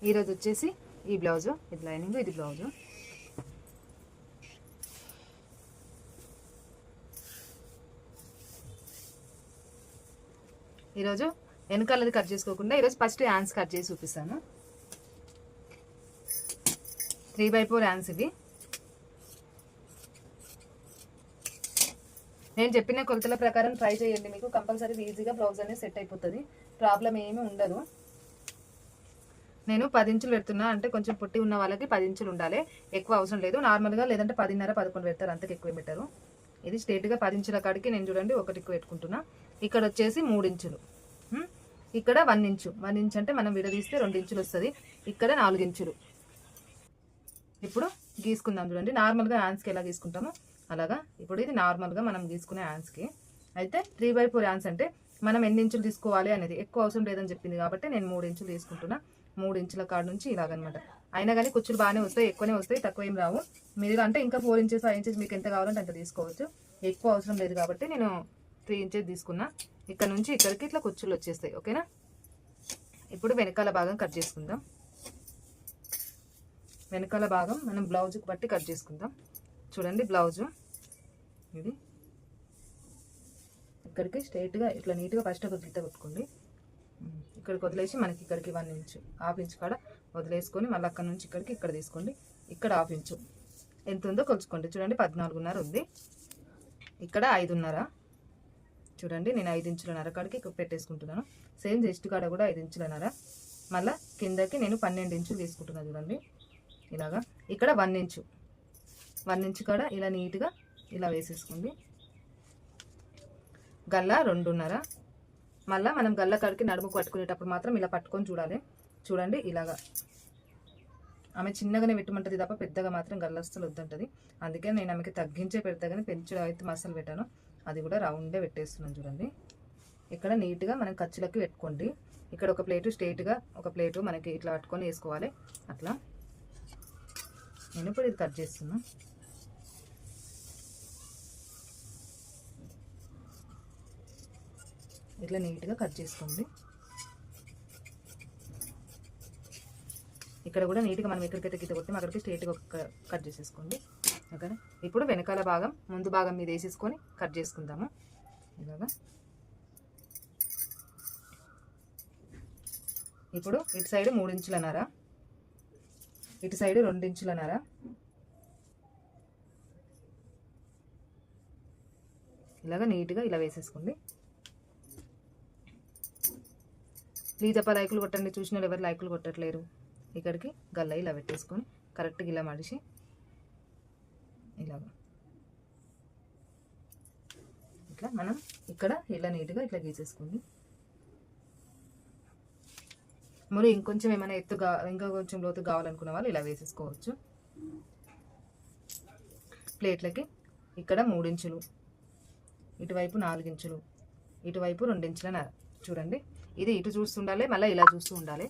ఈరోజు వచ్చేసి ఈ బ్లౌజు, ఇది లైనింగ్, ఇది బ్లౌజు. ఈరోజు వెనకాలది కట్ చేసుకోకుండా ఈరోజు ఫస్ట్ హ్యాండ్స్ కట్ చేసి చూపిస్తాను. 3/4 హ్యాండ్స్ ఇవి. నేను చెప్పిన కొలతల ప్రకారం ట్రై చేయండి, మీకు కంపల్సరీ ఈజీగా బ్లౌజ్ అనేది సెట్ అయిపోతుంది, ప్రాబ్లం ఏమీ ఉండదు. నేను 10 ఇంచులు పెడుతున్నా, అంటే కొంచెం పొట్టి ఉన్న వాళ్ళకి 10 ఇంచులు ఉండాలి, ఎక్కువ అవసరం లేదు. నార్మల్గా లేదంటే 10.5, 11 పెడతారు, అంతకు ఎక్కువ పెట్టారు. ఇది స్ట్రేట్గా 10 ఇంచుల కాడికి నేను చూడండి ఒకటి ఎక్కువ పెట్టుకుంటున్నా. ఇక్కడ వచ్చేసి 3 ఇంచులు, ఇక్కడ 1 ఇంచు. 1 ఇంచ్ అంటే మనం విడదీస్తే 2 ఇంచులు వస్తుంది. ఇక్కడ 4 ఇంచులు. ఇప్పుడు గీసుకుందాం చూడండి, నార్మల్గా హ్యాండ్స్కి ఎలా గీసుకుంటామో అలాగా. ఇప్పుడు ఇది నార్మల్గా మనం గీసుకునే హ్యాండ్స్కి. అయితే 3/4 హ్యాండ్స్ అంటే మనం ఎన్ని ఇంచులు తీసుకోవాలి అనేది ఎక్కువ అవసరం లేదని చెప్పింది కాబట్టి నేను 3 ఇంచులు తీసుకుంటున్నా. 3 ఇంచుల కాడ నుంచి ఇలాగనమాట. అయినా కానీ కుచ్చులు బాగానే వస్తాయి, ఎక్కువనే వస్తాయి, తక్కువ ఏం రావు. మీరు అంటే ఇంకా 4 ఇంచెస్ 5 ఇంచెస్ మీకు ఎంత కావాలంటే అంత తీసుకోవచ్చు, ఎక్కువ అవసరం లేదు కాబట్టి నేను 3 ఇంచెస్ తీసుకున్నా. ఇక్కడ నుంచి ఇక్కడికి ఇట్లా కుచ్చులు వచ్చేస్తాయి, ఓకేనా. ఇప్పుడు వెనకాల భాగం కట్ చేసుకుందాం. వెనకాల భాగం మనం బ్లౌజ్కి బట్టి కట్ చేసుకుందాం. చూడండి బ్లౌజు ఇది ఇక్కడికి స్ట్రైట్గా ఇట్లా నీట్గా ఫస్ట్ ఒక గీత కొట్టుకోండి. ఇక్కడికి వదిలేసి మనకి ఇక్కడికి 1 ఇంచు, హాఫ్ ఇంచ్ కాడ వదిలేసుకొని మళ్ళీ అక్కడ నుంచి ఇక్కడికి ఇక్కడ తీసుకోండి. ఇక్కడ హాఫ్ ఇంచు ఎంత ఉందో కొలుచుకోండి. చూడండి 14.5 ఉంది. ఇక్కడ 5.5. చూడండి నేను 5 ఇంచులన్నర కాడికి పెట్టేసుకుంటున్నాను. సేమ్ చెస్ట్ కాడ కూడా 5 ఇంచులన్నర. మళ్ళీ కిందకి నేను 12 ఇంచులు తీసుకుంటున్నాను. చూడండి ఇలాగా. ఇక్కడ 1 ఇంచు, 1 ఇంచు కాడ ఇలా నీట్గా ఇలా వేసేసుకోండి. గల్లా 2.5. మళ్ళీ మనం గల్ల కాడికి నడుముకు పట్టుకునేటప్పుడు మాత్రం ఇలా పట్టుకొని చూడాలి. చూడండి ఇలాగా. ఆమె చిన్నగానే పెట్టమంటుంది తప్ప పెద్దగా మాత్రం గల్లస్తులు వద్దంటది. అందుకే నేను ఆమెకి తగ్గించే పెడతా, కానీ పెంచు అయితే మసాలు పెట్టాను. అది కూడా రౌండే పెట్టేస్తున్నాను. చూడండి ఇక్కడ నీట్గా మనం ఖర్చులకి పెట్టుకోండి. ఇక్కడ ఒక ప్లేటు స్ట్రైట్గా, ఒక ప్లేటు మనకి ఇట్లా పట్టుకొని వేసుకోవాలి. అట్లా నేను ఇప్పుడు ఇది కట్ చేస్తున్నా. ఇట్లా నీట్గా కట్ చేసుకోండి. ఇక్కడ కూడా నీట్గా మనం ఎక్కడికైతే గీత కొట్టి అక్కడికి స్ట్రైట్గా కట్ చేసేసుకోండి, ఓకేనా. ఇప్పుడు వెనకాల భాగం ముందు భాగం మీద వేసేసుకొని కట్ చేసుకుందాము. ఇలాగా. ఇప్పుడు ఇటు సైడ్ 3 ఇంచులన్నర, ఇటు సైడ్ 2 ఇంచులన్నర. ఇలాగా నీట్గా ఇలా వేసేసుకోండి. ప్లీజ్ అప్ప లైకులు కొట్టండి, చూసిన వాళ్ళు ఎవరు లైకులు కొట్టట్లేరు. ఇక్కడికి గల్ల ఇలా పెట్టేసుకొని కరెక్ట్గా ఇలా మడిచి ఇలాగా ఇట్లా మనం ఇక్కడ ఇలా నీట్గా ఇట్లా గీసేసుకోండి. మరి ఇంకొంచెం ఏమైనా ఎత్తుగా ఇంకా కొంచెం లోతు కావాలనుకున్న వాళ్ళు ఇలా వేసేసుకోవచ్చు. ప్లేట్లకి ఇక్కడ 3 ఇంచులు, ఇటువైపు 4 ఇంచులు, ఇటువైపు 2 ఇంచులన్నర. చూడండి ఇది ఇటు చూస్తూ ఉండాలి, మళ్ళీ ఇలా చూస్తూ ఉండాలి.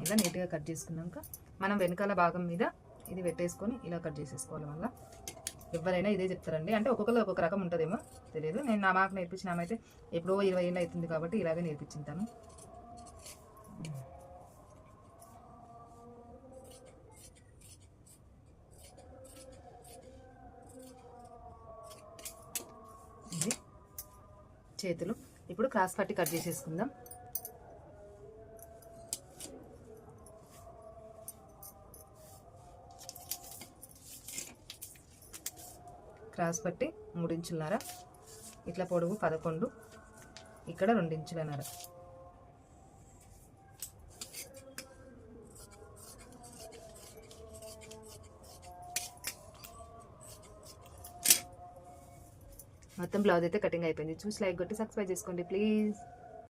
ఇలా నీట్గా కట్ చేసుకున్నాక మనం వెనకాల భాగం మీద ఇది పెట్టేసుకొని ఇలా కట్ చేసేసుకోవాలి. మళ్ళీ ఎవరైనా ఇదే చెప్తారండి, అంటే ఒక్కొక్కరు ఒక్కొక్క రకం ఉంటుందేమో తెలియదు. నేను నా మాకు నేర్పించిన ఆమె అయితే ఎప్పుడో 20 ఏళ్ళు అవుతుంది కాబట్టి ఇలాగే నేర్పించుంటాను. ఇది చేతులు. ఇప్పుడు క్రాస్ పట్టి కట్ చేసేసుకుందాం. క్రాస్ పట్టి 3 ఇంచులన్నర, ఇట్లా పొడవు 11, ఇక్కడ 2 ఇంచులన్నర. మొత్తం బ్లౌజ్ అయితే కటింగ్ అయిపోయింది. చూసి లైక్ కొట్టి సబ్స్క్రైబ్ చేసుకోండి ప్లీజ్.